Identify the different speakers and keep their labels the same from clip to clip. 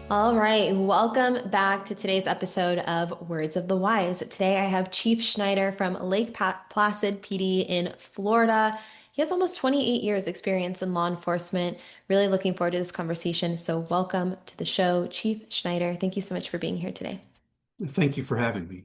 Speaker 1: All right, welcome back to today's episode of Words of the Wise. Today I have Chief Schneider from Placid PD in Florida. He has almost 28 years experience in law enforcement. Really looking forward to this conversation. So welcome to the show, Chief Schneider. Thank you so much for being here today.
Speaker 2: Thank you for having me.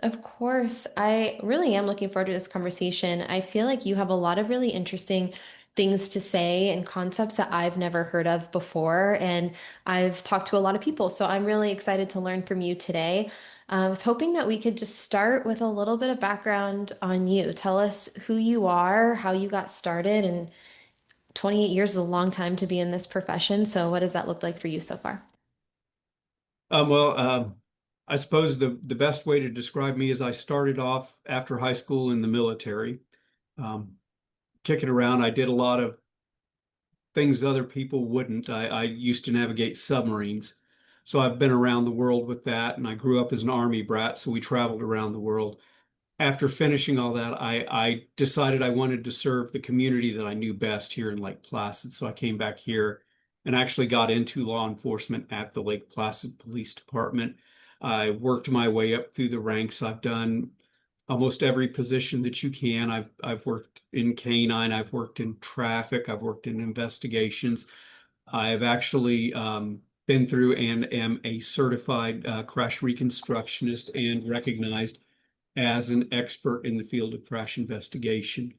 Speaker 1: Of course, I really am looking forward to this conversation. I feel like you have a lot of really interesting things to say and concepts that I've never heard of before. And I've talked to a lot of people, so I'm really excited to learn from you today. I was hoping that we could just start with a little bit of background on you. Tell us who you are, how you got started, and 28 years is a long time to be in this profession. So, what does that look like for you so far?
Speaker 2: Well, I suppose the best way to describe me is I started off after high school in the military, um, kicking around. I did a lot of things other people wouldn't. I used to navigate submarines, so I've been around the world with that, and I grew up as an Army brat, so we traveled around the world. After finishing all that, I decided I wanted to serve the community that I knew best here in Lake Placid. So I came back here and actually got into law enforcement at the Lake Placid Police Department. I worked my way up through the ranks. I've done almost every position that you can. I've worked in canine, I've worked in traffic, I've worked in investigations. I've actually been through and am a certified crash reconstructionist and recognized as an expert in the field of crash investigation.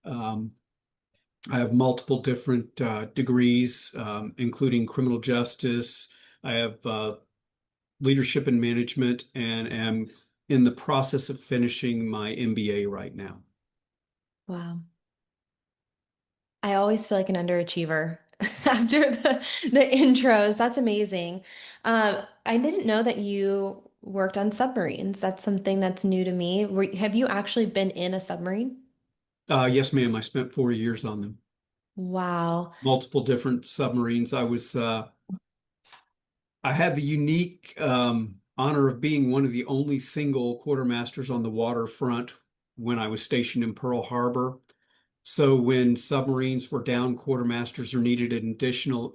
Speaker 2: Um, I have multiple different degrees, including criminal justice. I have leadership and management, and am in the process of finishing my MBA right now.
Speaker 1: Wow. I always feel like an underachiever after the intros. That's amazing. I didn't know that you worked on submarines. That's something that's new to me. Have you actually been in a submarine?
Speaker 2: Yes, ma'am. I spent 4 years on them,
Speaker 1: Wow.
Speaker 2: multiple different submarines. I had the unique honor of being one of the only single quartermasters on the waterfront when I was stationed in Pearl Harbor. So when submarines were down, quartermasters or needed an additional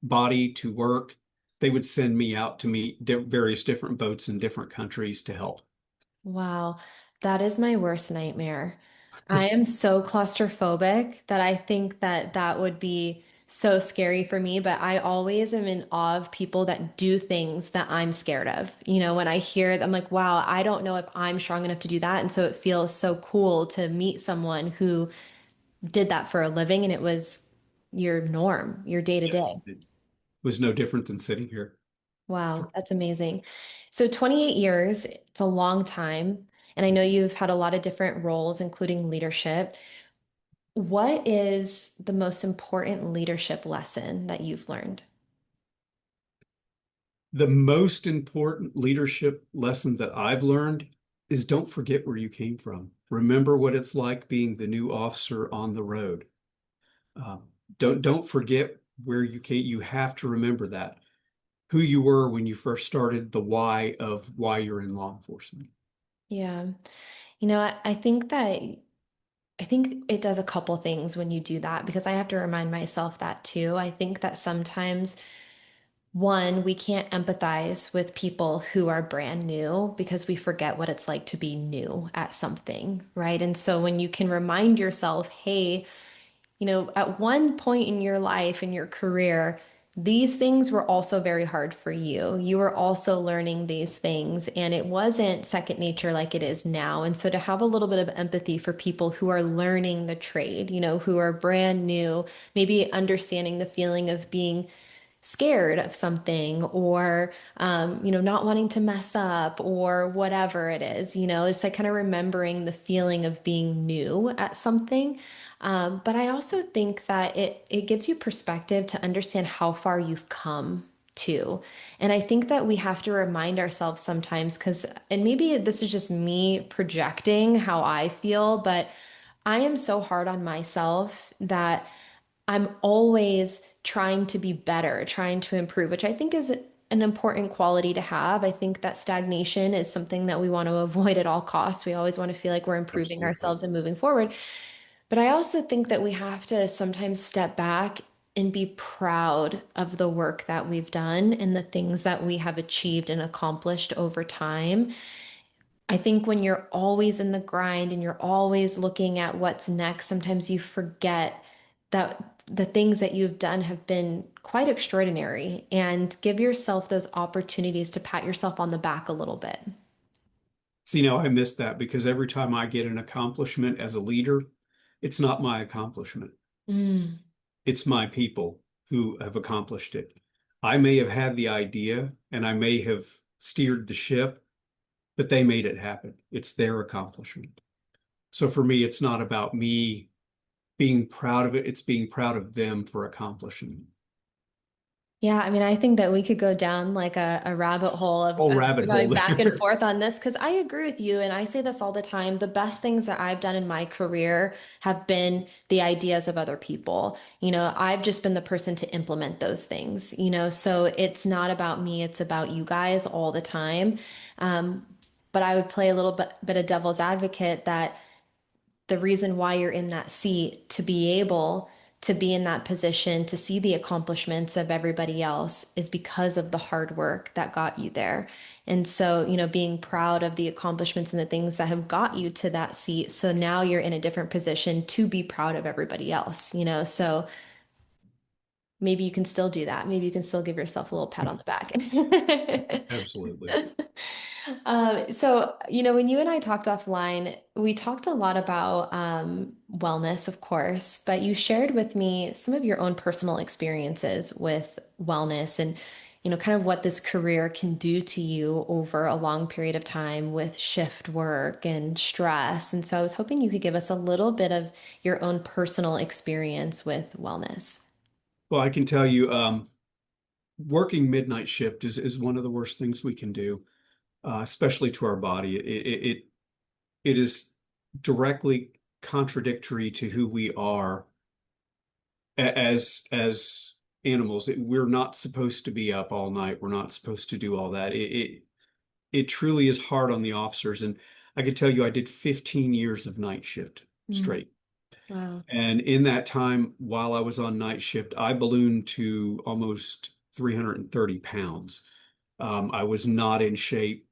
Speaker 2: body to work, they would send me out to meet various different boats in different countries to help.
Speaker 1: Wow. That is my worst nightmare. I am so claustrophobic that I think that that would be so scary for me, but I always am in awe of people that do things that I'm scared of. When I hear it, I'm like, wow, I don't know if I'm strong enough to do that. And so it feels so cool to meet someone who did that for a living and it was your norm, your day to
Speaker 2: Yes.
Speaker 1: day.
Speaker 2: It was no different than sitting here.
Speaker 1: Wow, that's amazing. So 28 years, it's a long time. And I know you've had a lot of different roles, including leadership. What is the most important leadership lesson that you've learned?
Speaker 2: The most important leadership lesson that I've learned is don't forget where you came from. Remember what it's like being the new officer on the road. Um, don't forget where you came. You have to remember that who you were when you first started, the why of why you're in law enforcement.
Speaker 1: Yeah. I think it does a couple things when you do that because I have to remind myself that too. I think that sometimes one, we can't empathize with people who are brand new because we forget what it's like to be new at something, right? And so when you can remind yourself, hey, at one point in your life, in your career, these things were also very hard for you. You were also learning these things, and it wasn't second nature like it is now. And so to have a little bit of empathy for people who are learning the trade, who are brand new, maybe understanding the feeling of being scared of something or not wanting to mess up or whatever it is, it's like kind of remembering the feeling of being new at something. But I also think that it gives you perspective to understand how far you've come too. And I think that we have to remind ourselves sometimes because, and maybe this is just me projecting how I feel, but I am so hard on myself that I'm always trying to be better, trying to improve, which I think is an important quality to have. I think that stagnation is something that we want to avoid at all costs. We always want to feel like we're improving
Speaker 2: Absolutely.
Speaker 1: ourselves and moving forward. But I also think that we have to sometimes step back and be proud of the work that we've done and the things that we have achieved and accomplished over time. I think when you're always in the grind and you're always looking at what's next, sometimes you forget that the things that you've done have been quite extraordinary, and give yourself those opportunities to pat yourself on the back a little bit.
Speaker 2: So, I miss that because every time I get an accomplishment as a leader, it's not my accomplishment.
Speaker 1: Mm.
Speaker 2: It's my people who have accomplished it. I may have had the idea and I may have steered the ship, but they made it happen. It's their accomplishment. So for me, it's not about me being proud of it. It's being proud of them for accomplishing it.
Speaker 1: Yeah, I mean, I think that we could go down like a rabbit hole
Speaker 2: Oh,
Speaker 1: of
Speaker 2: rabbit hole
Speaker 1: going back and
Speaker 2: there.
Speaker 1: forth on this because I agree with you. And I say this all the time. The best things that I've done in my career have been the ideas of other people. I've just been the person to implement those things, so it's not about me, it's about you guys all the time. Um, but I would play a little bit of devil's advocate that the reason why you're in that seat to be able to be in that position to see the accomplishments of everybody else is because of the hard work that got you there. And so, being proud of the accomplishments and the things that have got you to that seat. So now you're in a different position to be proud of everybody else, so maybe you can still do that. Maybe you can still give yourself a little pat on the back.
Speaker 2: Absolutely.
Speaker 1: When you and I talked offline, we talked a lot about wellness, of course, but you shared with me some of your own personal experiences with wellness and, kind of what this career can do to you over a long period of time with shift work and stress. And so I was hoping you could give us a little bit of your own personal experience with wellness.
Speaker 2: Well, I can tell you, working midnight shift is one of the worst things we can do, especially to our body. It is directly contradictory to who we are as animals. We're not supposed to be up all night. We're not supposed to do all that. It truly is hard on the officers. And I can tell you, I did 15 years of night shift
Speaker 1: Mm,
Speaker 2: straight.
Speaker 1: wow.
Speaker 2: And in that time, while I was on night shift, I ballooned to almost 330 pounds. I was not in shape.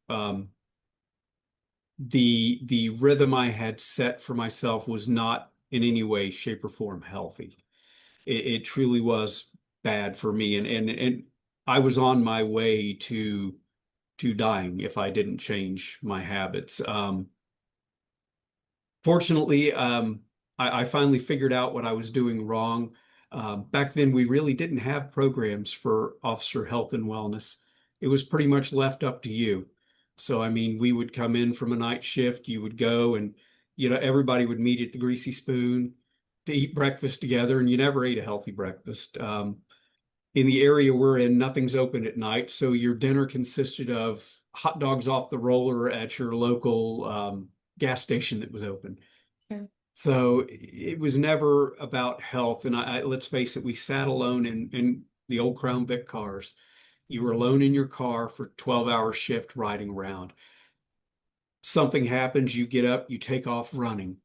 Speaker 2: The rhythm I had set for myself was not in any way, shape, or form healthy. It truly was bad for me, and I was on my way to dying if I didn't change my habits. Fortunately, I finally figured out what I was doing wrong. Back then, we really didn't have programs for officer health and wellness. It was pretty much left up to you. So, I mean, we would come in from a night shift, you would go and, everybody would meet at the Greasy Spoon to eat breakfast together, and you never ate a healthy breakfast. In the area we're in, nothing's open at night. So your dinner consisted of hot dogs off the roller at your local gas station that was open.
Speaker 1: Sure.
Speaker 2: So it was never about health. And let's face it, we sat alone in the old Crown Vic cars. You were alone in your car for 12-hour shift riding around. Something happens, you get up, you take off running.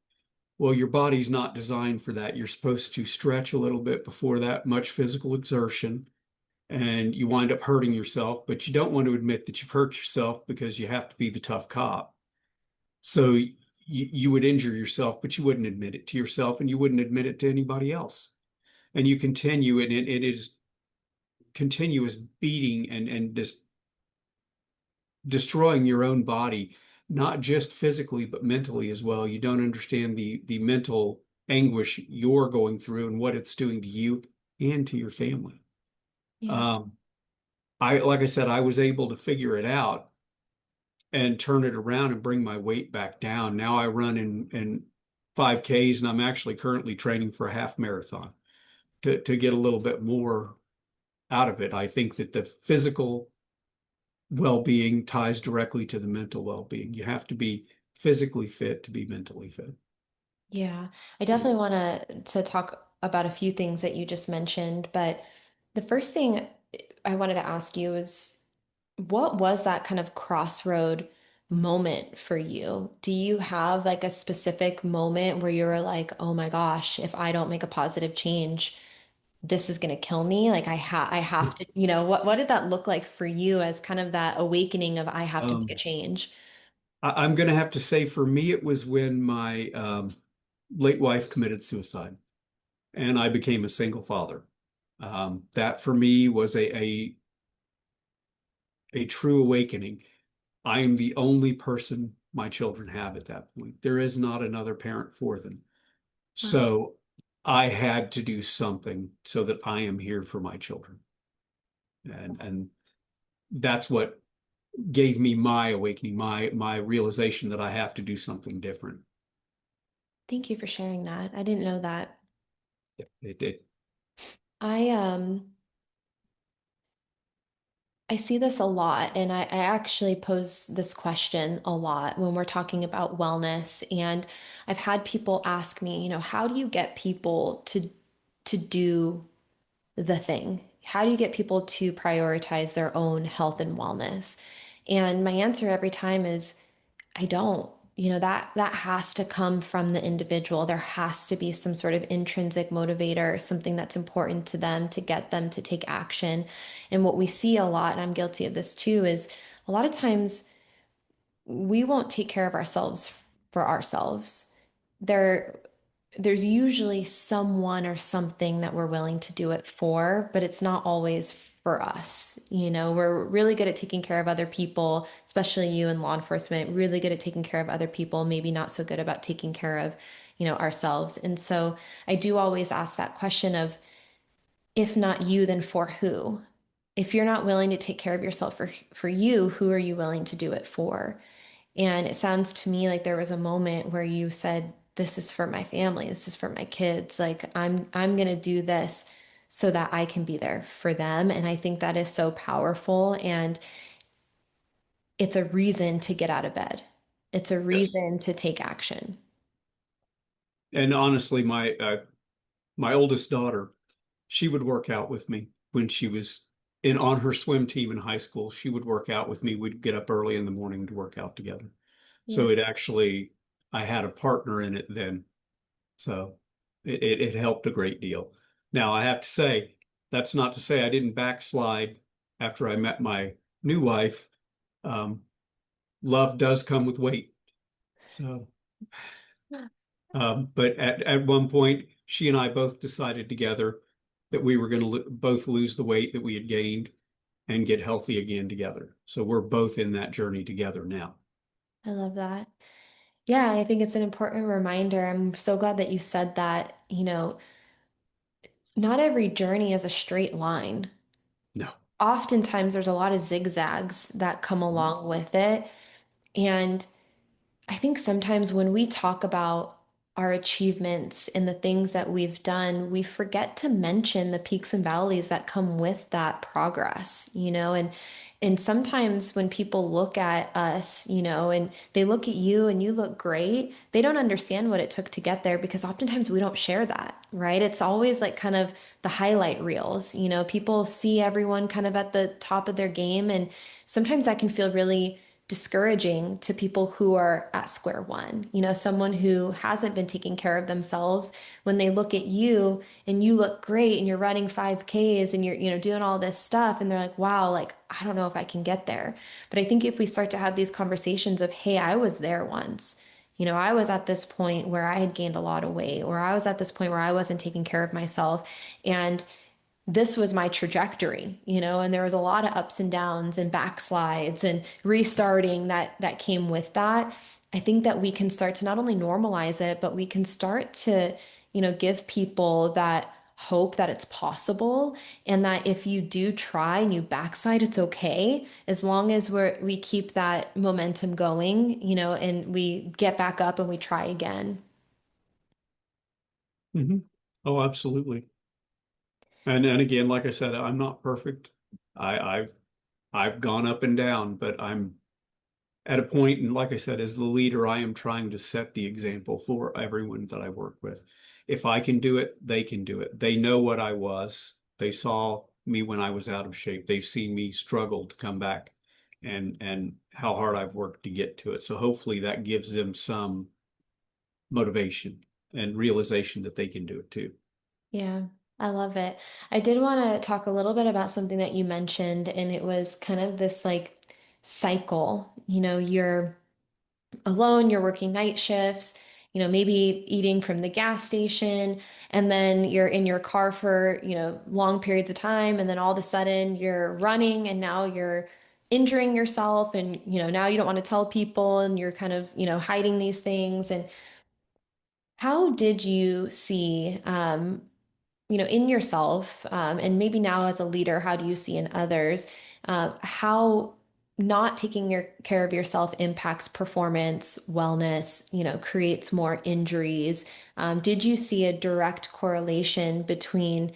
Speaker 2: Well, your body's not designed for that. You're supposed to stretch a little bit before that much physical exertion, and you wind up hurting yourself, but you don't want to admit that you've hurt yourself because you have to be the tough cop. So you would injure yourself, but you wouldn't admit it to yourself and you wouldn't admit it to anybody else. And you continue, and it is continuous beating and just destroying your own body, not just physically, but mentally as well. You don't understand the mental anguish you're going through and what it's doing to you and to your family.
Speaker 1: Yeah.
Speaker 2: Um, like I said, I was able to figure it out and turn it around and bring my weight back down. Now I run in 5Ks, and I'm actually currently training for a half marathon to get a little bit more out of it. I think that the physical well-being ties directly to the mental well-being. You have to be physically fit to be mentally fit.
Speaker 1: Yeah, I definitely want to talk about a few things that you just mentioned, but the first thing I wanted to ask you is what was that kind of crossroad moment for you? Do you have like a specific moment where you were like, "Oh my gosh, if I don't make a positive change, this is going to kill me. Like I have to, what did that look like for you as kind of that awakening of I have to make a
Speaker 2: Um,
Speaker 1: change?
Speaker 2: I'm going to have to say for me, it was when my late wife committed suicide and I became a single father. That for me was a true awakening. I am the only person my children have at that point. There is not another parent for them.
Speaker 1: Wow.
Speaker 2: So I had to do something so that I am here for my children. And that's what gave me my awakening, my realization that I have to do something different.
Speaker 1: Thank you for sharing that. I didn't know that.
Speaker 2: It
Speaker 1: I I see this a lot, and I actually pose this question a lot when we're talking about wellness. And I've had people ask me, how do you get people to do the thing? How do you get people to prioritize their own health and wellness? And my answer every time is I don't. That has to come from the individual. There has to be some sort of intrinsic motivator, something that's important to them to get them to take action. And what we see a lot, and I'm guilty of this too, is a lot of times we won't take care of ourselves for ourselves. There, there's usually someone or something that we're willing to do it for, but it's not always for us. We're really good at taking care of other people, especially you in law enforcement, really good at taking care of other people, maybe not so good about taking care of, ourselves. And so I do always ask that question of, if not you, then for who? If you're not willing to take care of yourself for you, who are you willing to do it for? And it sounds to me like there was a moment where you said, this is for my family, this is for my kids. Like I'm going to do this so that I can be there for them. And I think that is so powerful, and it's a reason to get out of bed. It's a
Speaker 2: yes.
Speaker 1: reason to take action.
Speaker 2: And honestly, my oldest daughter, she would work out with me when she was in on her swim team in high school. She would work out with me. We'd get up early in the morning to work out together.
Speaker 1: Yeah,
Speaker 2: So it actually, I had a partner in it then. So it helped a great deal. Now I have to say, that's not to say I didn't backslide after I met my new wife. Um, love does come with weight. So, but at one point, she and I both decided together that we were going to both lose the weight that we had gained and get healthy again together. So we're both in that journey together now.
Speaker 1: I love that. Yeah, I think it's an important reminder. I'm so glad that you said that, not every journey is a straight line.
Speaker 2: No.
Speaker 1: Oftentimes there's a lot of zigzags that come along with it. And I think sometimes when we talk about our achievements and the things that we've done, we forget to mention the peaks and valleys that come with that progress, and sometimes when people look at us, and they look at you and you look great, they don't understand what it took to get there because oftentimes we don't share that, right? It's always like kind of the highlight reels, people see everyone kind of at the top of their game, and sometimes that can feel really discouraging to people who are at square one. Someone who hasn't been taking care of themselves, when they look at you and you look great and you're running 5Ks and you're, doing all this stuff, and they're like, wow, like, I don't know if I can get there. But I think if we start to have these conversations of, hey, I was there once. I was at this point where I had gained a lot of weight, or I was at this point where I wasn't taking care of myself. And this was my trajectory, and there was a lot of ups and downs and backslides and restarting that came with that. I think that we can start to not only normalize it, but we can start to, give people that hope that it's possible, and that if you do try and you backslide, it's okay, as long as we keep that momentum going, and we get back up and we try again.
Speaker 2: Hmm. Oh, absolutely. And again, like I said, I'm not perfect. I've gone up and down, but I'm at a point, and like I said, as the leader, I am trying to set the example for everyone that I work with. If I can do it, they can do it. They know what I was. They saw me when I was out of shape. They've seen me struggle to come back and how hard I've worked to get to it. So hopefully that gives them some motivation and realization that they can do it too.
Speaker 1: Yeah, I love it. I did want to talk a little bit about something that you mentioned, and it was kind of this like cycle. You're alone, you're working night shifts, maybe eating from the gas station, and then you're in your car for, long periods of time, and then all of a sudden you're running and now you're injuring yourself and, now you don't want to tell people and you're kind of, hiding these things. And how did you see, in yourself, and maybe now as a leader, how do you see in others, how not taking care of yourself impacts performance, wellness, creates more injuries? Did you see a direct correlation between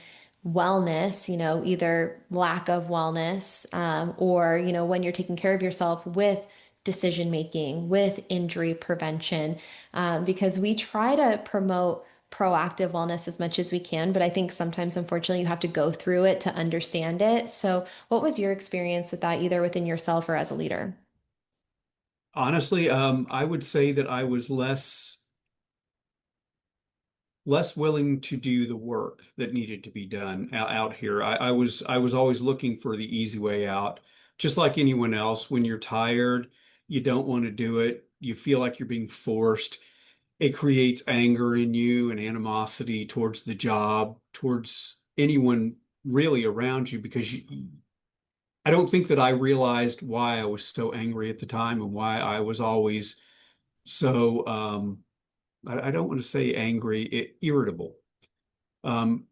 Speaker 1: wellness, either lack of wellness, or, when you're taking care of yourself with decision making, with injury prevention? Because we try to promote proactive wellness as much as we can, but I think sometimes, unfortunately, you have to go through it to understand it. So, what was your experience with that, either within yourself or as a leader?
Speaker 2: Honestly, I would say that I was less willing to do the work that needed to be done out here. I was always looking for the easy way out, just like anyone else. When you're tired, you don't want to do it. You feel like you're being forced. It creates anger in you and animosity towards the job, towards anyone really around you, because I don't think that I realized why I was so angry at the time and why I was always so I don't want to say angry, irritable. Um,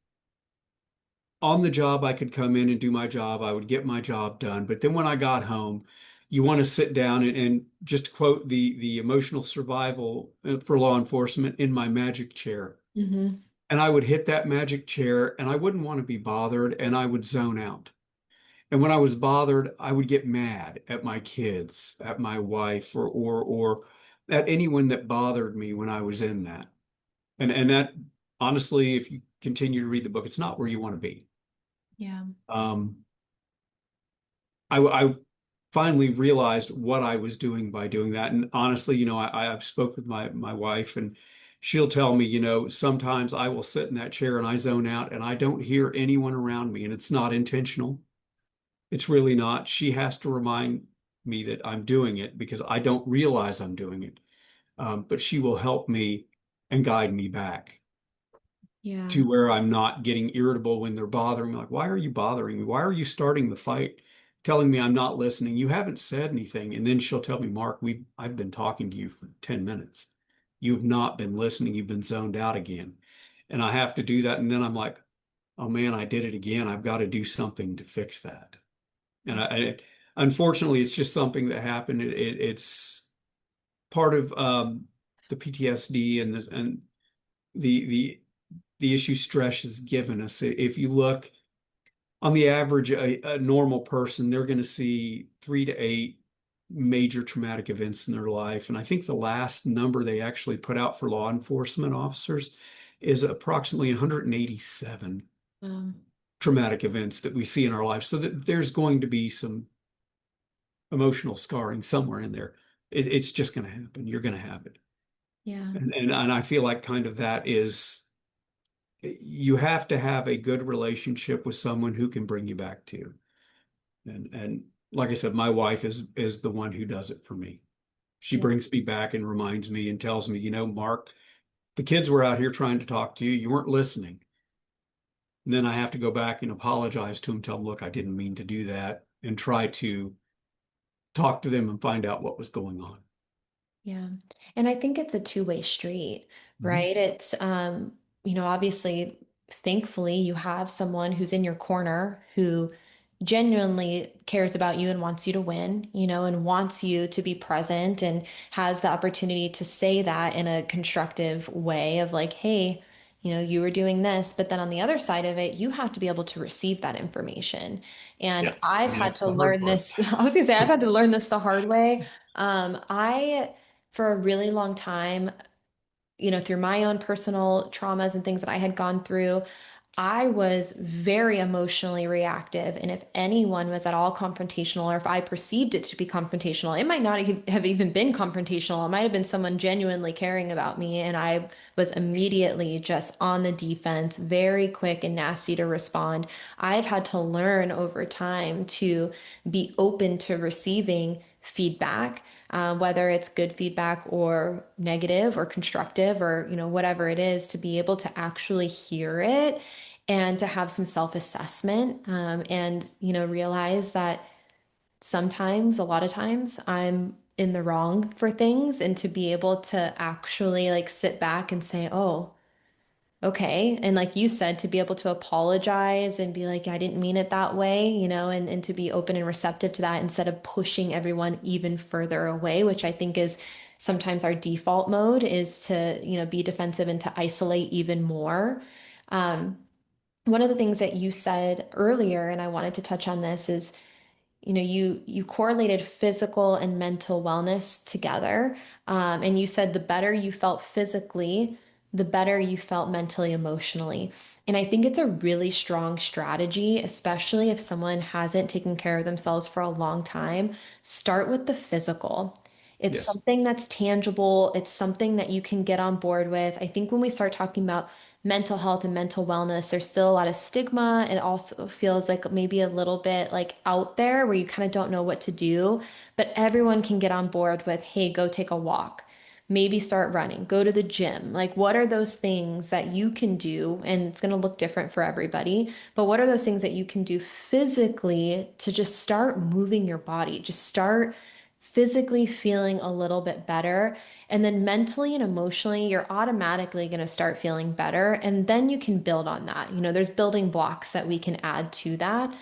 Speaker 2: on the job, I could come in and do my job. I would get my job done. But then when I got home, you want to sit down and just to quote the emotional survival for law enforcement in my magic chair.
Speaker 1: Hmm.
Speaker 2: And I would hit that magic chair and I wouldn't want to be bothered and I would zone out. And when I was bothered, I would get mad at my kids, at my wife, or at anyone that bothered me when I was in that. And that honestly, if you continue to read the book, it's not where you want to be.
Speaker 1: Yeah.
Speaker 2: Um, I finally realized what I was doing by doing that. And honestly, I've spoke with my wife, and she'll tell me, sometimes I will sit in that chair and I zone out, and I don't hear anyone around me, and it's not intentional. It's really not. She has to remind me that I'm doing it because I don't realize I'm doing it. But she will help me and guide me back
Speaker 1: Yeah.
Speaker 2: to where I'm not getting irritable when they're bothering me. Like, why are you bothering me? Why are you starting the fight? Telling me I'm not listening. You haven't said anything. And then she'll tell me, Mark, I've been talking to you for 10 minutes. You've not been listening. You've been zoned out again. And I have to do that. And then I'm like, oh man, I did it again. I've got to do something to fix that. And unfortunately, it's just something that happened. It's part of the PTSD and the the issue stress has given us. If you look on the average, a normal person, they're going to see 3 to 8 major traumatic events in their life. And I think the last number they actually put out for law enforcement officers is approximately 187
Speaker 1: Um,
Speaker 2: traumatic events that we see in our life. So that there's going to be some emotional scarring somewhere in there. It's just going to happen. You're going to have it.
Speaker 1: yeah.
Speaker 2: And I feel like kind of that is you have to have a good relationship with someone who can bring you back to. And like I said, my wife is the one who does it for me. She
Speaker 1: Yeah.
Speaker 2: brings me back and reminds me and tells me, Mark, the kids were out here trying to talk to you. You weren't listening. And then I have to go back and apologize to them, tell them, look, I didn't mean to do that, and try to talk to them and find out what was going on.
Speaker 1: Yeah. And I think it's a two-way street,
Speaker 2: Mhm.
Speaker 1: right? It's obviously, thankfully you have someone who's in your corner who genuinely cares about you and wants you to win, and wants you to be present and has the opportunity to say that in a constructive way of like, hey, you were doing this, but then on the other side of it, you have to be able to receive that information. And
Speaker 2: Yes.
Speaker 1: I've
Speaker 2: And
Speaker 1: had
Speaker 2: that's
Speaker 1: to
Speaker 2: the hard
Speaker 1: learn
Speaker 2: part.
Speaker 1: this. I was gonna say, I've had to learn this the hard way. I for a really long time, through my own personal traumas and things that I had gone through, I was very emotionally reactive. And if anyone was at all confrontational, or if I perceived it to be confrontational, it might not have even been confrontational. It might have been someone genuinely caring about me. And I was immediately just on the defense, very quick and nasty to respond. I've had to learn over time to be open to receiving feedback. Whether it's good feedback or negative or constructive or whatever it is, to be able to actually hear it and to have some self-assessment, and realize that sometimes, a lot of times, I'm in the wrong for things, and to be able to actually like sit back and say, oh, okay. And like you said, to be able to apologize and be like, I didn't mean it that way, and to be open and receptive to that instead of pushing everyone even further away, which I think is sometimes our default mode, is to, be defensive and to isolate even more. Um, One of the things that you said earlier, and I wanted to touch on this, is you correlated physical and mental wellness together. And you said the better you felt physically, the better you felt mentally, emotionally. And I think it's a really strong strategy, especially if someone hasn't taken care of themselves for a long time. Start with the physical. It's
Speaker 2: Yes.
Speaker 1: something that's tangible. It's something that you can get on board with. I think when we start talking about mental health and mental wellness, there's still a lot of stigma. It also feels like maybe a little bit like out there where you kind of don't know what to do, but everyone can get on board with, hey, go take a walk. Maybe start running, go to the gym. Like, what are those things that you can do? And it's going to look different for everybody, but what are those things that you can do physically to just start moving your body? Just start physically feeling a little bit better. And then mentally and emotionally, you're automatically going to start feeling better. And then you can build on that. There's building blocks that we can add to that.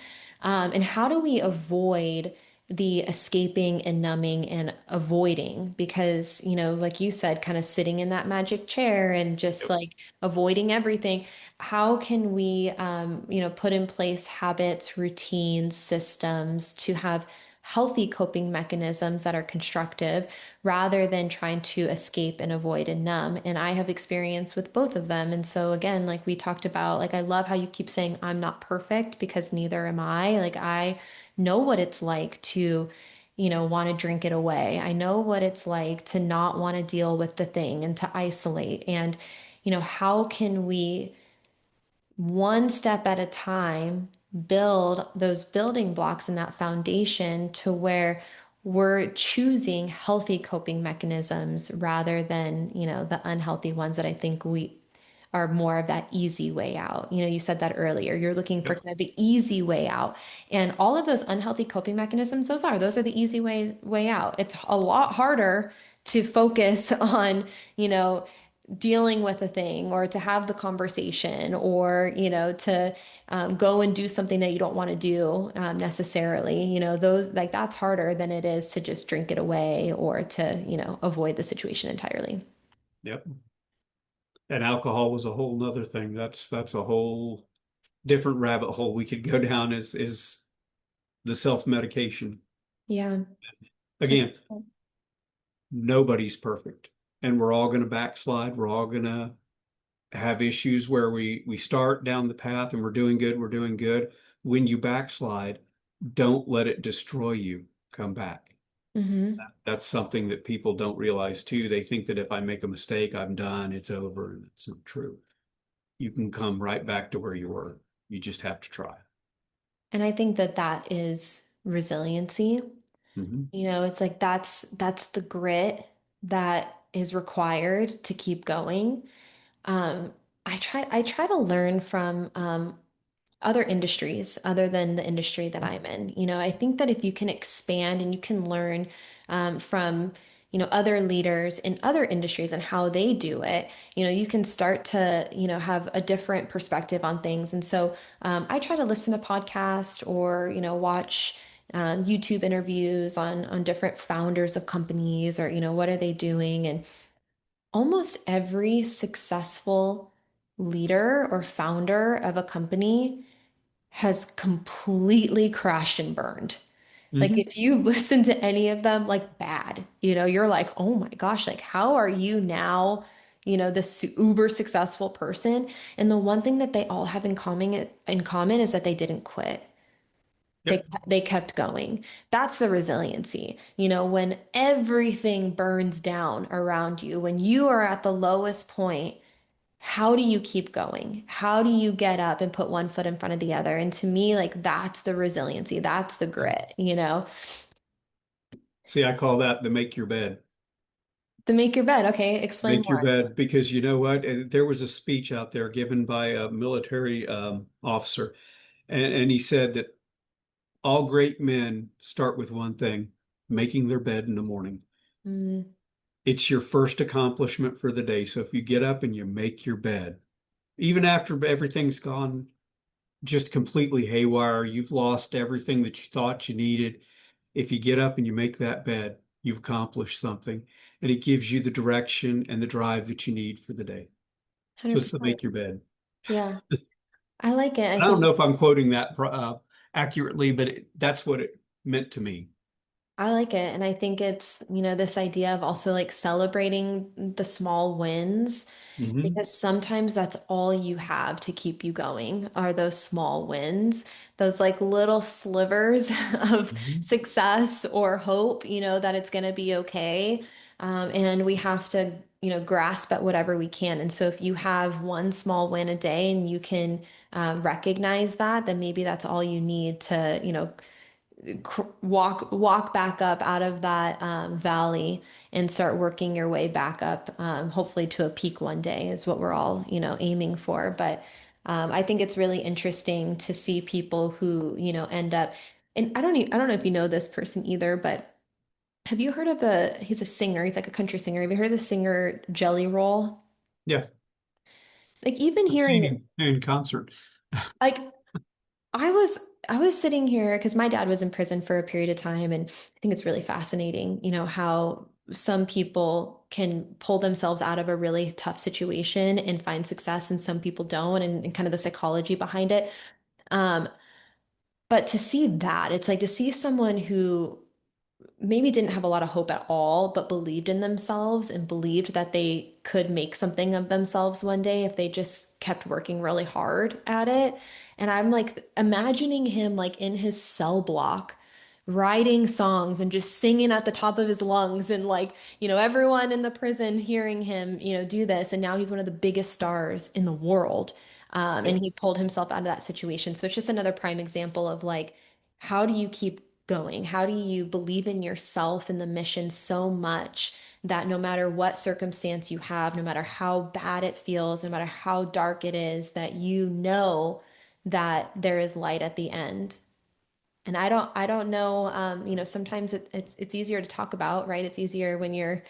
Speaker 1: And how do we avoid the escaping and numbing and avoiding? Because, like you said, kind of sitting in that magic chair and just
Speaker 2: Yep.
Speaker 1: like avoiding everything. How can we, put in place habits, routines, systems to have healthy coping mechanisms that are constructive rather than trying to escape and avoid and numb? And I have experience with both of them. And so, again, like we talked about, like, I love how you keep saying, I'm not perfect, because neither am I. Like, I know what it's like to, want to drink it away. I know what it's like to not want to deal with the thing and to isolate. And, how can we, one step at a time, build those building blocks and that foundation to where we're choosing healthy coping mechanisms rather than, the unhealthy ones that I think we are more of that easy way out. You said that earlier. You're looking for
Speaker 2: Yep.
Speaker 1: kind of the easy way out. And all of those unhealthy coping mechanisms, those are the easy way out. It's a lot harder to focus on, dealing with a thing, or to have the conversation, or to go and do something that you don't want to do, necessarily. Those, like, that's harder than it is to just drink it away or to avoid the situation entirely.
Speaker 2: Yep. And alcohol was a whole nother thing. That's a whole different rabbit hole we could go down, is the self-medication.
Speaker 1: Yeah.
Speaker 2: Again, nobody's perfect. And we're all going to backslide. We're all going to have issues where we start down the path and we're doing good. When you backslide, don't let it destroy you. Come back.
Speaker 1: Mm-hmm.
Speaker 2: That's something that people don't realize too. They think that if I make a mistake, I'm done, it's over, and it's not true. You can come right back to where you were. You just have to try.
Speaker 1: And I think that that is resiliency.
Speaker 2: Hmm.
Speaker 1: It's like that's the grit that is required to keep going. Um, I try to learn from other industries other than the industry that I'm in. I think that if you can expand and you can learn from, other leaders in other industries and how they do it, you can start to, have a different perspective on things. And so I try to listen to podcasts or, watch YouTube interviews on different founders of companies, or, what are they doing? And almost every successful leader or founder of a company has completely crashed and burned. Like,
Speaker 2: Hmm.
Speaker 1: if you listen to any of them, like, bad, you're like, oh my gosh, like, how are you now, this uber successful person. And the one thing that they all have in common is that they didn't quit. They
Speaker 2: Yep.
Speaker 1: they kept going. That's the resiliency. When everything burns down around you, when you are at the lowest point, how do you keep going? How do you get up and put one foot in front of the other? And to me, like that's the resiliency. That's the grit.
Speaker 2: See, I call that the make your bed.
Speaker 1: To make your bed. Okay, explain
Speaker 2: Make your
Speaker 1: more.
Speaker 2: bed, because you know what? There was a speech out there given by a military officer, and he said that all great men start with one thing, making their bed in the morning.
Speaker 1: Mm,
Speaker 2: It's your first accomplishment for the day. So if you get up and you make your bed, even after everything's gone just completely haywire, you've lost everything that you thought you needed. If you get up and you make that bed, you've accomplished something, and it gives you the direction and the drive that you need for the day. Just to
Speaker 1: 100%.
Speaker 2: make your bed.
Speaker 1: Yeah, I like it. I
Speaker 2: I don't
Speaker 1: think
Speaker 2: know if I'm quoting that accurately, but that's what it meant to me.
Speaker 1: I like it. And I think it's, this idea of also like celebrating the small wins
Speaker 2: Hmm.
Speaker 1: because sometimes that's all you have to keep you going are those small wins, those like little slivers of
Speaker 2: Hmm.
Speaker 1: success or hope, that it's going to be okay. And we have to, grasp at whatever we can. And so if you have one small win a day and you can recognize that, then maybe that's all you need to, walk back up out of that valley and start working your way back up, hopefully to a peak one day is what we're all, aiming for. But I think it's really interesting to see people who, end up, and I don't know if you know this person either, but have you heard of he's a singer, he's like a country singer. Have you heard of the singer Jelly Roll?
Speaker 2: Yeah,
Speaker 1: Like even
Speaker 2: I've seen
Speaker 1: hearing,
Speaker 2: him in concert.
Speaker 1: like I was I was sitting here because my dad was in prison for a period of time, and I think it's really fascinating, how some people can pull themselves out of a really tough situation and find success, and some people don't, and kind of the psychology behind it. Um, but to see that, it's like to see someone who maybe didn't have a lot of hope at all, but believed in themselves and believed that they could make something of themselves one day if they just kept working really hard at it. And I'm like imagining him like in his cell block, writing songs and just singing at the top of his lungs, and like, everyone in the prison hearing him, do this. And now he's one of the biggest stars in the world. And
Speaker 2: Yep.
Speaker 1: he pulled himself out of that situation. So it's just another prime example of like, how do you keep going? How do you believe in yourself and the mission so much that no matter what circumstance you have, no matter how bad it feels, no matter how dark it is, that you know that there is light at the end. And I don't know, sometimes it's easier to talk about, right? It's easier when you're,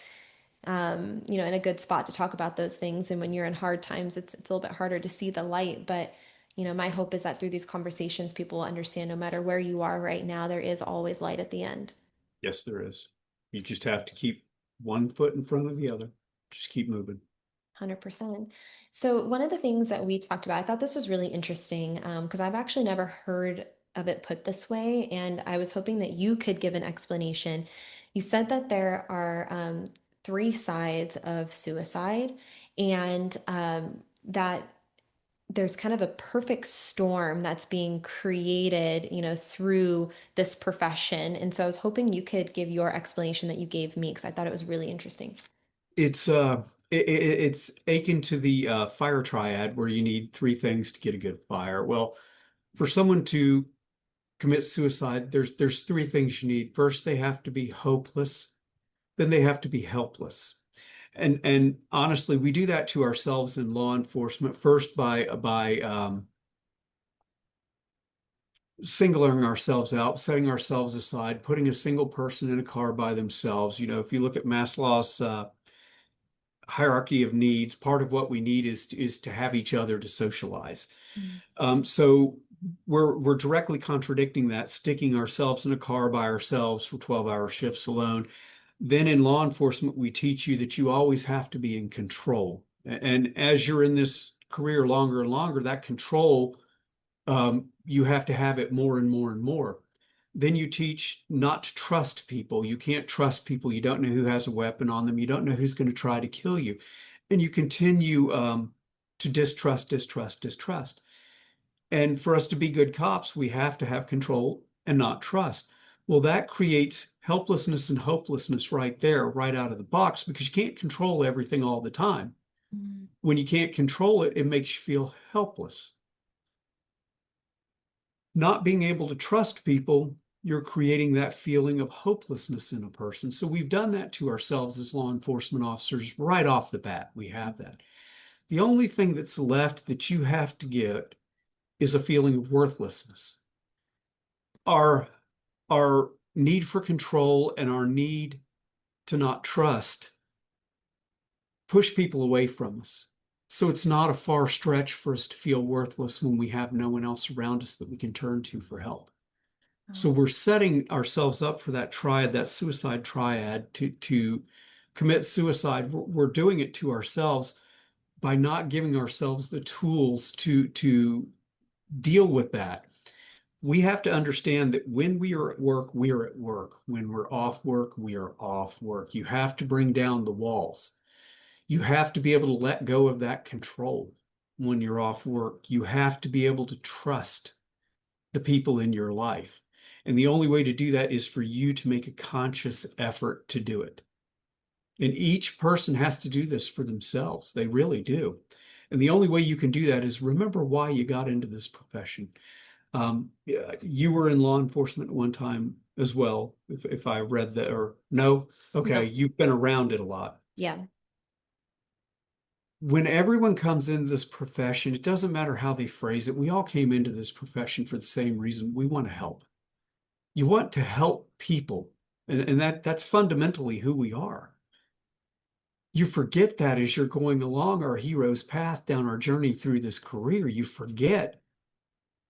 Speaker 1: in a good spot to talk about those things. And when you're in hard times, it's a little bit harder to see the light. But, my hope is that through these conversations, people will understand no matter where you are right now, there is always light at the end.
Speaker 2: Yes, there is. You just have to keep one foot in front of the other. Just keep moving.
Speaker 1: 100%. So one of the things that we talked about, I thought this was really interesting because I've actually never heard of it put this way, and I was hoping that you could give an explanation. You said that there are three sides of suicide, and that there's kind of a perfect storm that's being created, through this profession. And so I was hoping you could give your explanation that you gave me because I thought it was really interesting.
Speaker 2: It's akin to the fire triad where you need three things to get a good fire. Well, for someone to commit suicide, there's three things you need. First, they have to be hopeless, then they have to be helpless. And honestly, we do that to ourselves in law enforcement first by singling ourselves out, setting ourselves aside, putting a single person in a car by themselves. You know, if you look at Maslow's hierarchy of needs, part of what we need is to have each other to socialize.
Speaker 1: Mm.
Speaker 2: So we're directly contradicting that, sticking ourselves in a car by ourselves for 12-hour shifts alone. Then in law enforcement, we teach you that you always have to be in control. And as you're in this career longer and longer, that control, you have to have it more and more and more. Then you teach not to trust people. You can't trust people. You don't know who has a weapon on them. You don't know who's going to try to kill you. and you continue to distrust, distrust, distrust. And for us to be good cops, we have to have control and not trust. Well, that creates helplessness and hopelessness right there, right out of the box, because you can't control everything all the time.
Speaker 1: Mm.
Speaker 2: When you can't control it, it makes you feel helpless. Not being able to trust people, you're creating that feeling of hopelessness in a person. So we've done that to ourselves as law enforcement officers right off the bat. We have that. The only thing that's left that you have to get is a feeling of worthlessness. Our our need for control and our need to not trust push people away from us. So it's not a far stretch for us to feel worthless when we have no one else around us that we can turn to for help. So
Speaker 1: Oh,
Speaker 2: we're setting ourselves up for that triad, that suicide triad, to commit suicide. We're doing it to ourselves by not giving ourselves the tools to deal with that. We have to understand that when we are at work, we are at work. When we're off work, we are off work. You have to bring down the walls. You have to be able to let go of that control when you're off work. You have to be able to trust the people in your life. And the only way to do that is for you to make a conscious effort to do it. And each person has to do this for themselves. They really do. And the only way you can do that is remember why you got into this profession. You were in law enforcement at one time as well, if I read that, or no? Okay,
Speaker 1: no.
Speaker 2: you've been around it a lot.
Speaker 1: Yeah.
Speaker 2: When everyone comes into this profession, it doesn't matter how they phrase it. We all came into this profession for the same reason. We want to help. You want to help people, and that's fundamentally who we are. You forget that as you're going along our hero's path down our journey through this career. You forget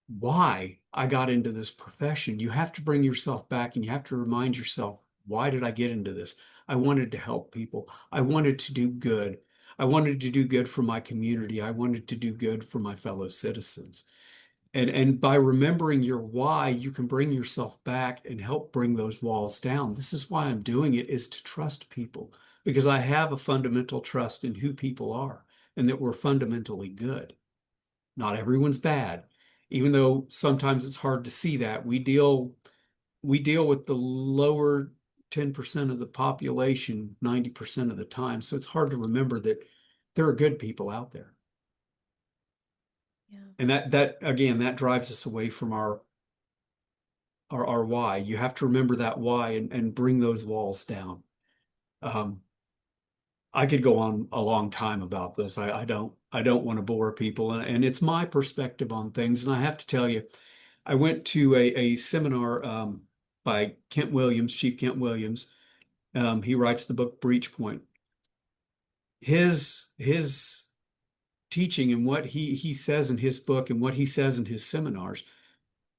Speaker 2: why I got into this profession. You have to bring yourself back and you have to remind yourself, why did I get into this? I wanted to help people. I wanted to do good. I wanted to do good for my community. I wanted to do good for my fellow citizens. And by remembering your why, you can bring yourself back and help bring those walls down. This is why I'm doing it, is to trust people, because I have a fundamental trust in who people are and that we're fundamentally good. Not everyone's bad, even though sometimes it's hard to see that. We deal with the lower 10% of the population 90% of the time. So it's hard to remember that there are good people out there.
Speaker 1: Yeah.
Speaker 2: And that again, that drives us away from our why. You have to remember that why and bring those walls down. Um, I could go on a long time about this. I don't want to bore people, and it's my perspective on things. And I have to tell you, I went to a seminar by Kent Williams, Chief Kent Williams. He writes the book Breach Point. His teaching and what he says in his book and what he says in his seminars,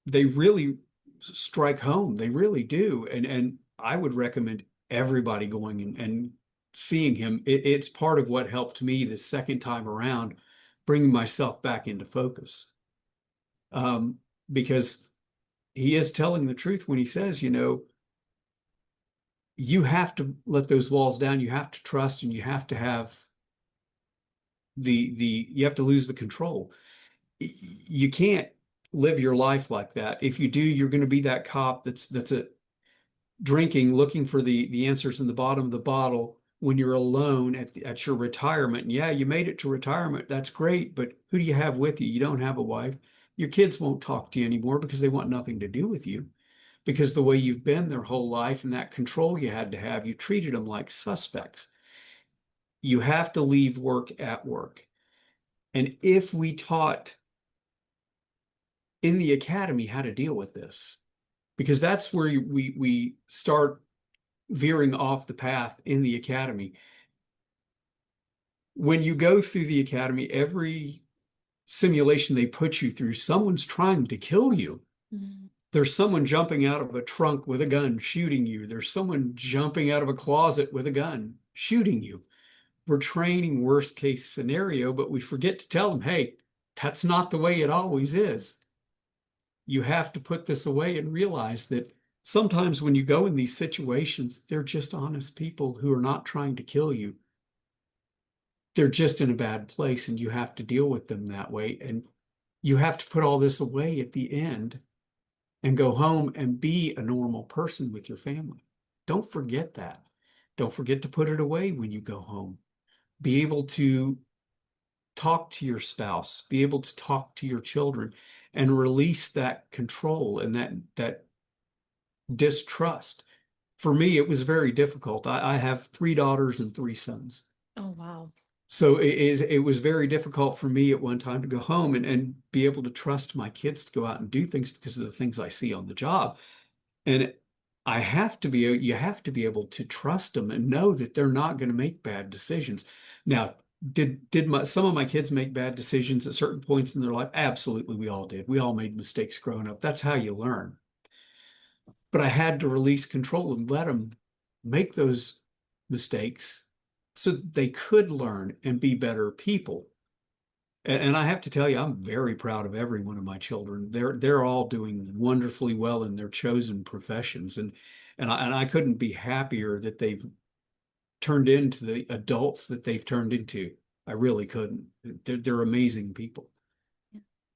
Speaker 2: they really strike home. They really do. And I would recommend everybody going and seeing him. It's part of what helped me the second time around, bringing myself back into focus. Um, because he is telling the truth when he says, you have to let those walls down. You have to trust, and you have to have you have to lose the control. You can't live your life like that. If you do, you're going to be that cop that's a drinking, looking for the answers in the bottom of the bottle when you're alone at your retirement. And yeah, you made it to retirement. That's great. But who do you have with you? You don't have a wife. Your kids won't talk to you anymore because they want nothing to do with you. Because the way you've been their whole life and that control you had to have, you treated them like suspects. You have to leave work at work. And if we taught in the academy how to deal with this, because that's where we start veering off the path in the academy. When you go through the academy, every simulation they put you through, someone's trying to kill you.
Speaker 1: Mm.
Speaker 2: There's someone jumping out of a trunk with a gun shooting you. There's someone jumping out of a closet with a gun shooting you. We're training worst case scenario, but we forget to tell them, hey, that's not the way it always is. You have to put this away and realize that sometimes when you go in these situations, they're just honest people who are not trying to kill you. they're just in a bad place and you have to deal with them that way. And you have to put all this away at the end and go home and be a normal person with your family. Don't forget that. Don't forget to put it away when you go home. Be able to talk to your spouse, be able to talk to your children and release that control and that distrust. For me, it was very difficult. I have three daughters and three sons.
Speaker 1: Oh, wow.
Speaker 2: So it was very difficult for me at one time to go home and be able to trust my kids to go out and do things because of the things I see on the job. And I have to be, you have to be able to trust them and know that they're not going to make bad decisions. Now, did some of my kids make bad decisions at certain points in their life? Absolutely, we all did. We all made mistakes growing up. That's how you learn. But I had to release control and let them make those mistakes so that they could learn and be better people. And I have to tell you, I'm very proud of every one of my children. They're all doing wonderfully well in their chosen professions, and I couldn't be happier that they've turned into the adults that they've turned into. I really couldn't. They're amazing people.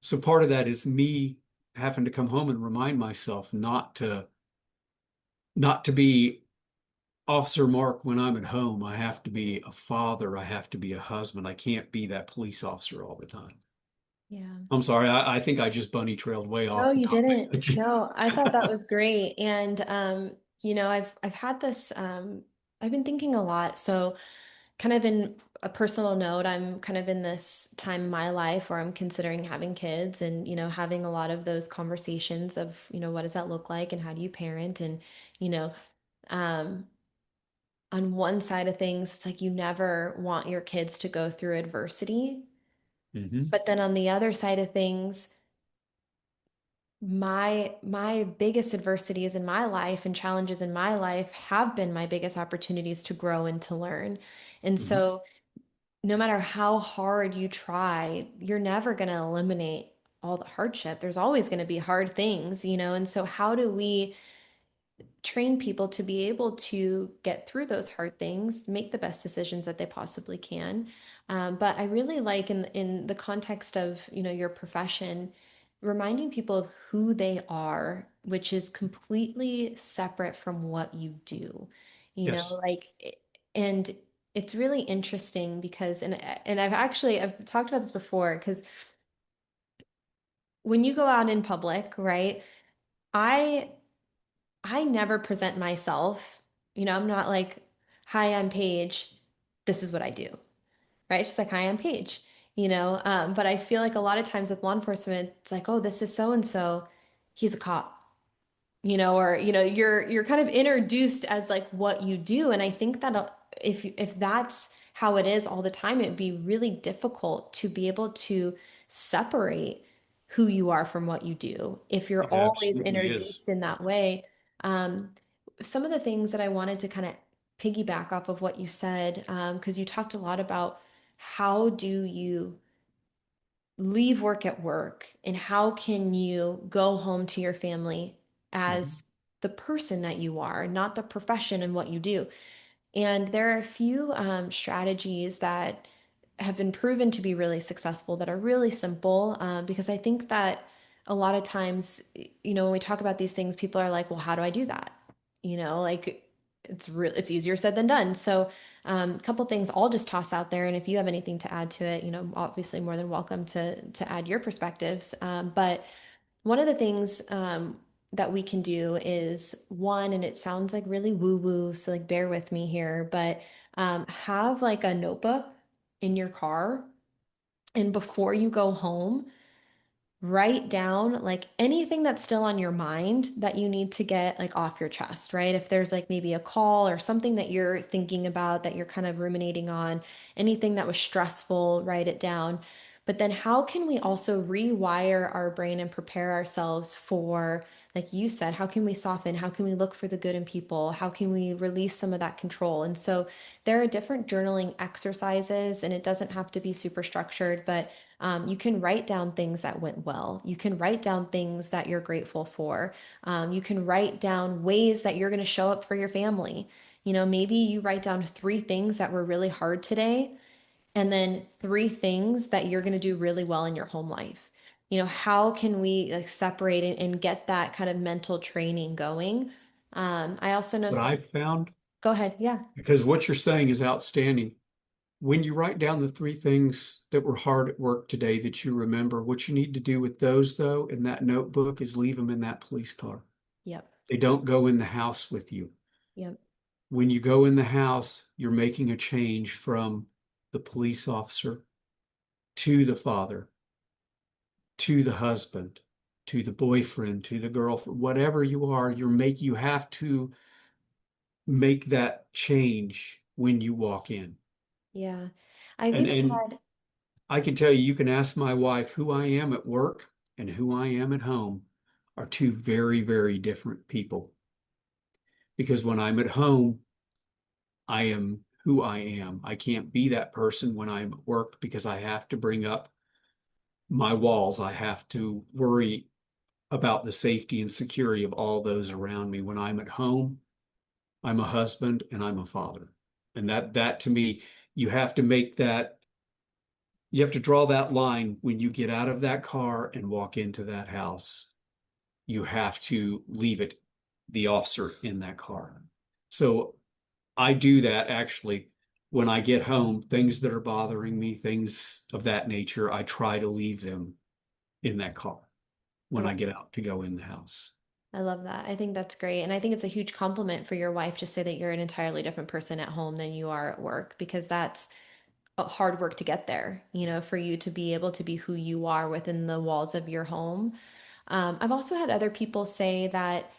Speaker 2: So part of that is me having to come home and remind myself not to be Officer Mark when I'm at home. I have to be a father. I have to be a husband. I can't be that police officer all the time.
Speaker 1: Yeah.
Speaker 2: I'm sorry. I think I just bunny trailed way
Speaker 1: No,
Speaker 2: off the
Speaker 1: you
Speaker 2: topic.
Speaker 1: didn't. No, I thought that was great. And I've had this I've been thinking a lot. So kind of in a personal note, I'm kind of in this time in my life where I'm considering having kids and, having a lot of those conversations of, what does that look like and how do you parent? And, you know, um, on one side of things, it's like you never want your kids to go through adversity.
Speaker 2: Hmm.
Speaker 1: But then on the other side of things, my biggest adversities in my life and challenges in my life have been my biggest opportunities to grow and to learn. And
Speaker 2: Hmm.
Speaker 1: so no matter how hard you try, you're never going to eliminate all the hardship. There's always going to be hard things, and so how do we train people to be able to get through those hard things, make the best decisions that they possibly can. But I really like in the context of, your profession, reminding people of who they are, which is completely separate from what you do.
Speaker 2: Yes.
Speaker 1: And it's really interesting because and I've talked about this before because when you go out in public, right? I I never present myself. I'm not like, hi, I'm Paige. This is what I do, right? It's just like, hi, I'm Paige, But I feel like a lot of times with law enforcement, it's like, oh, this is so and so. He's a cop, or you're kind of introduced as like what you do, and I think that if that's how it is all the time, it'd be really difficult to be able to separate who you are from what you do if you're
Speaker 2: It
Speaker 1: always
Speaker 2: absolutely is.
Speaker 1: introduced in that way. Um, some of the things that I wanted to kind of piggyback off of what you said, because you talked a lot about how do you leave work at work and how can you go home to your family
Speaker 2: Hmm.
Speaker 1: as the person that you are, not the profession and what you do. And there are a few strategies that have been proven to be really successful that are really simple because I think that a lot of times, when we talk about these things, people are like, well, how do I do that? Like it's easier said than done. So a couple things I'll just toss out there, and if you have anything to add to it, obviously more than welcome to add your perspectives. But one of the things that we can do is one, and it sounds like really woo-woo, so like bear with me here, but have like a notebook in your car, and before you go home, write down like anything that's still on your mind that you need to get like off your chest, right? If there's like maybe a call or something that you're thinking about that you're kind of ruminating on, anything that was stressful, write it down. But then how can we also rewire our brain and prepare ourselves for, like you said, how can we soften? How can we look for the good in people? How can we release some of that control? And so there are different journaling exercises, and it doesn't have to be super structured, but you can write down things that went well. You can write down things that you're grateful for. You can write down ways that you're going to show up for your family. Maybe you write down three things that were really hard today, and then three things that you're going to do really well in your home life. How can we like separate and get that kind of mental training going? I also know,
Speaker 2: What I've found,
Speaker 1: go ahead. Yeah.
Speaker 2: because what you're saying is outstanding. When you write down the three things that were hard at work today that you remember, what you need to do with those, though, in that notebook is leave them in that police car.
Speaker 1: Yep.
Speaker 2: They don't go in the house with you.
Speaker 1: Yep.
Speaker 2: When you go in the house, you're making a change from the police officer to the father, to the husband, to the boyfriend, to the girlfriend, whatever you are, you have to make that change when you walk in.
Speaker 1: Yeah. I've
Speaker 2: And
Speaker 1: even
Speaker 2: and
Speaker 1: had,
Speaker 2: I can tell you, you can ask my wife who I am at work and who I am at home are two very, very different people. Because when I'm at home, I am who I am. I can't be that person when I'm at work because I have to bring up my walls. I have to worry about the safety and security of all those around me. When I'm at home, I'm a husband and I'm a father. And that to me, you have to make that, you have to draw that line when you get out of that car and walk into that house. You have to leave it, the officer in that car. So I do that actually when I get home, things that are bothering me, things of that nature, I try to leave them in that car
Speaker 1: I
Speaker 2: when I
Speaker 1: love,
Speaker 2: get out to go in the house.
Speaker 1: I love that. I think that's great. And I think it's a huge compliment for your wife to say that you're an entirely different person at home than you are at work, because that's hard work to get there, for you to be able to be who you are within the walls of your home. I've also had other people say that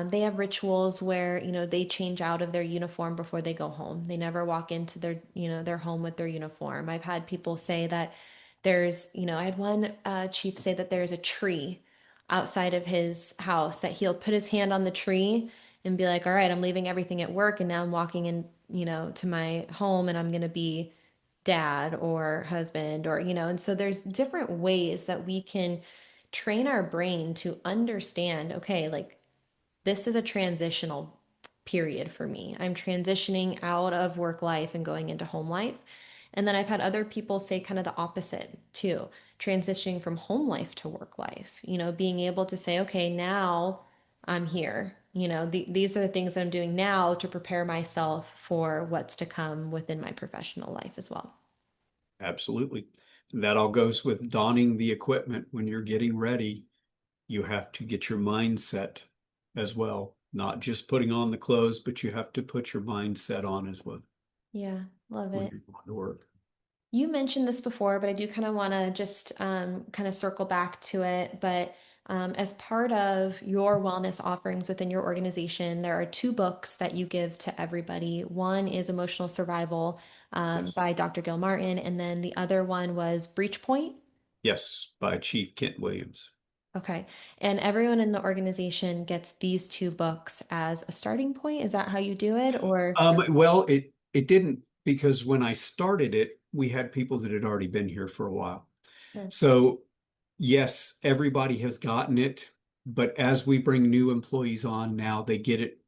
Speaker 1: they have rituals where, they change out of their uniform before they go home. They never walk into their home with their uniform. I've had people say that I had one chief say that there's a tree outside of his house that he'll put his hand on the tree and be like, all right, I'm leaving everything at work and now I'm walking in, to my home and I'm going to be dad or husband or and so there's different ways that we can train our brain to understand, okay, like this is a transitional period for me. I'm transitioning out of work life and going into home life. And then I've had other people say kind of the opposite too, transitioning from home life to work life, being able to say, okay, now I'm here. These are the things that I'm doing now to prepare myself for what's to come within my professional life as well.
Speaker 2: Absolutely. That all goes with donning the equipment when you're getting ready. You have to get your mindset as well, not just putting on the clothes, but you have to put your mindset on as well
Speaker 1: Yeah, love
Speaker 2: when
Speaker 1: it.
Speaker 2: you're going to work.
Speaker 1: You mentioned this before, but I do kind of want to just kind of circle back to it. But as part of your wellness offerings within your organization, there are two books that you give to everybody. One is Emotional Survival
Speaker 2: Yes.
Speaker 1: by Dr. Gil Martin, and then the other one was Breach Point.
Speaker 2: Yes, by Chief Kent Williams.
Speaker 1: Okay. And everyone in the organization gets these two books as a starting point. Is that how you do it? Or
Speaker 2: Well, it didn't because when I started it, we had people that had already been here for a while.
Speaker 1: sure.
Speaker 2: So yes, everybody has gotten it, but as we bring new employees on now, they get it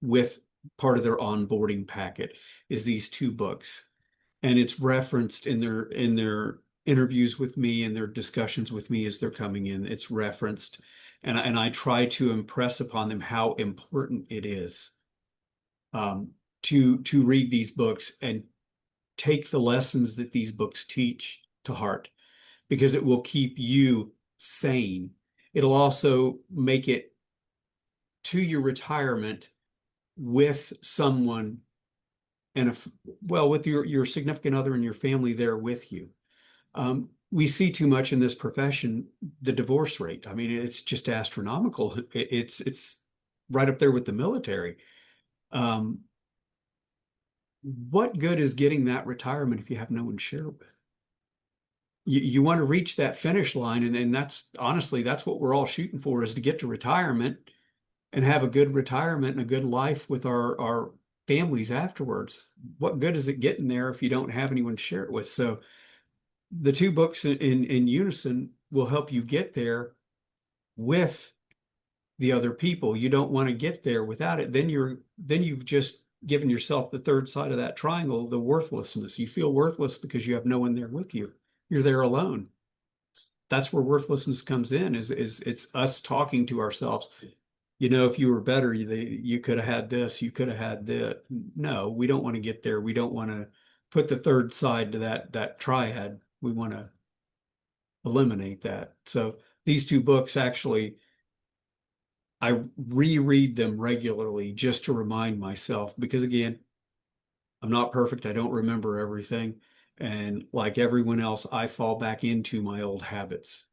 Speaker 2: with part of their onboarding packet is these two books. And it's referenced in their interviews with me and their discussions with me as they're coming in. It's referenced. And I try to impress upon them how important it is to read these books and take the lessons that these books teach to heart because it will keep you sane. It'll also make it to your retirement with someone and if well with your significant other and your family there with you. We see too much in this profession the divorce rate. I mean, it's just astronomical. It's right up there with the military. Um, what good is getting that retirement if you have no one to share it with? You want to reach that finish line, and that's honestly that's what we're all shooting for is to get to retirement and have a good retirement and a good life with our families afterwards. What good is it getting there if you don't have anyone to share it with? So the two books in unison will help you get there with the other people. You don't want to get there without it. Then you've just giving yourself the third side of that triangle, the worthlessness. You feel worthless because you have no one there with you. You're there alone. That's where worthlessness comes in, is it's us talking to ourselves. If you were better, you could have had this, you could have had that. No, we don't want to get there. We don't want to put the third side to that triad. We want to eliminate that. So these two books actually, I reread them regularly just to remind myself, because again, I'm not perfect. I don't remember everything. And like everyone else, I fall back into my old habits.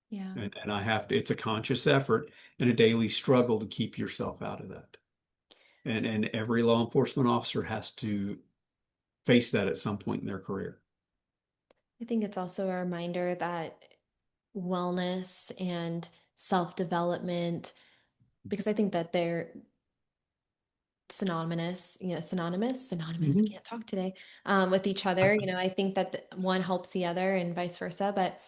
Speaker 1: Yeah.
Speaker 2: And I have to, it's a conscious effort and a daily struggle to keep yourself out of that. And every law enforcement officer has to face that at some point in their career.
Speaker 1: I think it's also a reminder that wellness and self-development, because I think that they're synonymous,
Speaker 2: Hmm.
Speaker 1: can't talk today, with each other. I think that one helps the other and vice versa, but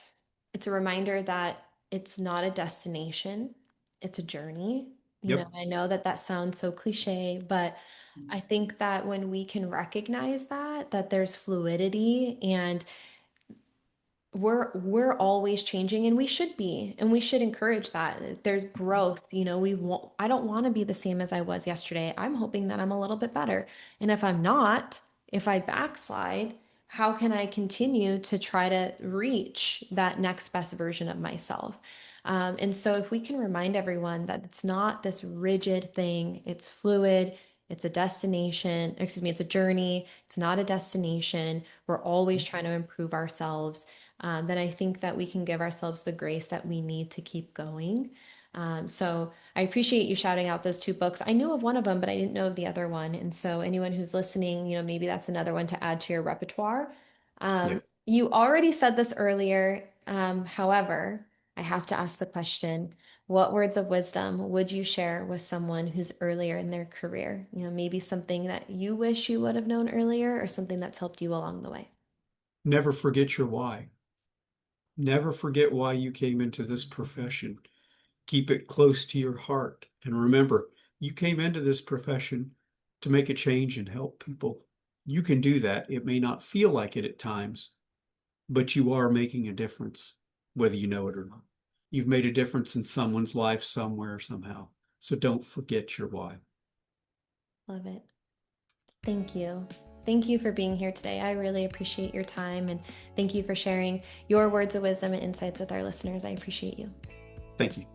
Speaker 1: it's a reminder that it's not a destination, it's a journey.
Speaker 2: Yep.
Speaker 1: I know that that sounds so cliche, but I think that when we can recognize that there's fluidity, and we're always changing, and we should be, and we should encourage that. There's growth. I don't want to be the same as I was yesterday. I'm hoping that I'm a little bit better. And if I'm not, if I backslide, how can I continue to try to reach that next best version of myself? And so if we can remind everyone that it's not this rigid thing, it's fluid, it's a destination, excuse me, it's a journey, it's not a destination. We're always trying to improve ourselves. Then I think that we can give ourselves the grace that we need to keep going. So I appreciate you shouting out those two books. I knew of one of them, but I didn't know of the other one. And so anyone who's listening, maybe that's another one to add to your repertoire.
Speaker 2: Yeah.
Speaker 1: You already said this earlier. However, I have to ask the question, what words of wisdom would you share with someone who's earlier in their career? Maybe something that you wish you would have known earlier, or something that's helped you along the way.
Speaker 2: Never forget your why. Never forget why you came into this profession. Keep it close to your heart. And remember, you came into this profession to make a change and help people. You can do that. It may not feel like it at times, but you are making a difference, whether you know it or not. You've made a difference in someone's life somewhere, somehow. So don't forget your why.
Speaker 1: Love it. Thank you. Thank you for being here today. I really appreciate your time, and thank you for sharing your words of wisdom and insights with our listeners. I appreciate you.
Speaker 2: Thank you.